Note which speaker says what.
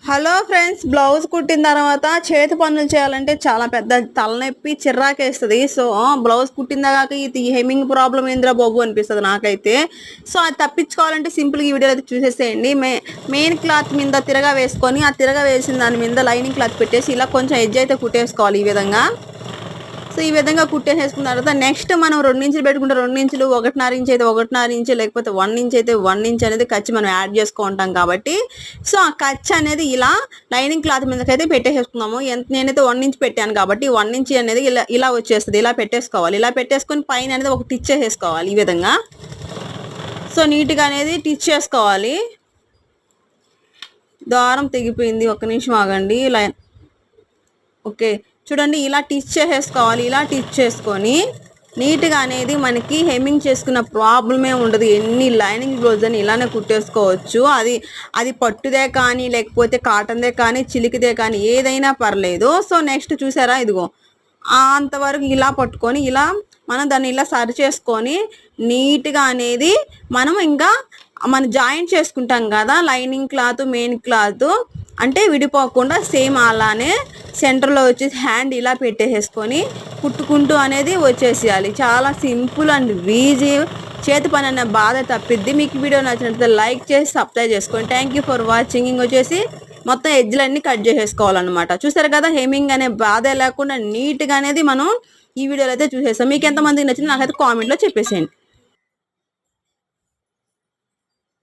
Speaker 1: Hello friends, blouse కుట్టిన తర్వాత చేతి పనులు చేయాలంటే చాలా పెద్ద తలనొప్పి చిర్రాకేస్తుంది. సో బ్లౌజ్ కుట్టిన దాకా ఇది హెమ్మింగ్ ప్రాబ్లం ఏంద్రా బాబు అనిపిస్తుంది నాకైతే. సో అది తప్పించుకోవాలంటే సింపుల్గా ఈ వీడియో అయితే చూసేసేయండి. మెయిన్ క్లాత్ మీద తిరగా వేసుకొని ఆ తిరగా వేసిన దాని మీద లైనింగ్ క్లాత్ పెట్టేసి ఇలా కొంచెం ఎడ్జ్ అయితే కుట్టేసుకోవాలి ఈ విధంగా. సో ఈ విధంగా కుట్టేసుకున్న తర్వాత నెక్స్ట్ మనం 2 ఇంచులు పెట్టుకుంటే 2 ఇంచులు, 1.5 ఇంచ్ అయితే 1.5 ఇంచ్, లేకపోతే 1 ఇంచ్ అయితే 1 ఇంచ్ అనేది ఖర్చు మనం యాడ్ చేసుకుంటాం కాబట్టి సో ఆ ఖర్చు అనేది ఇలా లైనింగ్ క్లాత్ మీదకైతే పెట్టేసుకున్నాము. నేనైతే 1 ఇంచ్ పెట్టాను కాబట్టి 1 ఇంచ్ అనేది ఇలా వచ్చేస్తుంది. ఇలా పెట్టేసుకోవాలి. ఇలా పెట్టేసుకొని పైన అనేది ఒక టిచ్ చేసేసుకోవాలి ఈ విధంగా. సో నీట్గా అనేది టిచ్ చేసుకోవాలి. దారం తెగిపోయింది, ఒక్క నిమిషం ఆగండి. ఓకే చూడండి, ఇలా టిచ్ చేసేసుకోవాలి. ఇలా టిచ్ చేసుకొని నీట్గా అనేది మనకి హెమ్మింగ్ చేసుకున్న ప్రాబ్లమే ఉండదు. ఎన్ని లైనింగ్ బ్లౌజ్ అని ఇలానే కుట్టేసుకోవచ్చు. అది పట్టుదే కానీ, లేకపోతే కాటన్దే కానీ, చిలికిదే కానీ ఏదైనా పర్లేదు. సో నెక్స్ట్ చూసారా, ఇదిగో అంతవరకు ఇలా పట్టుకొని ఇలా మనం దాన్ని ఇలా సరి చేసుకొని నీట్గా అనేది మనం ఇంకా మనం జాయింట్ చేసుకుంటాం కదా లైనింగ్ క్లాత్ మెయిన్ క్లాత్ అంటే విడిపోకుండా సేమ్ అలానే సెంటర్లో వచ్చేసి హ్యాండ్ ఇలా పెట్టేసేసుకొని కుట్టుకుంటూ అనేది వచ్చేసేయాలి. చాలా సింపుల్ అండ్ ఈజీ. చేతి పని అనే బాధ తప్పిద్ది. మీకు వీడియో నచ్చినట్లయితే లైక్ చేసి సబ్స్క్రైబ్ చేసుకోండి. Thank you for watching. వచ్చేసి మొత్తం ఎడ్జ్లన్నీ కట్ చేసేసుకోవాలన్నమాట. చూసారు కదా, హెమ్మింగ్ అనే బాధ లేకుండా నీట్గా అనేది మనం ఈ వీడియోలో అయితే చూసేస్తాం. మీకు ఎంతమందికి నచ్చింది నాకైతే కామెంట్లో చెప్పేసేయండి.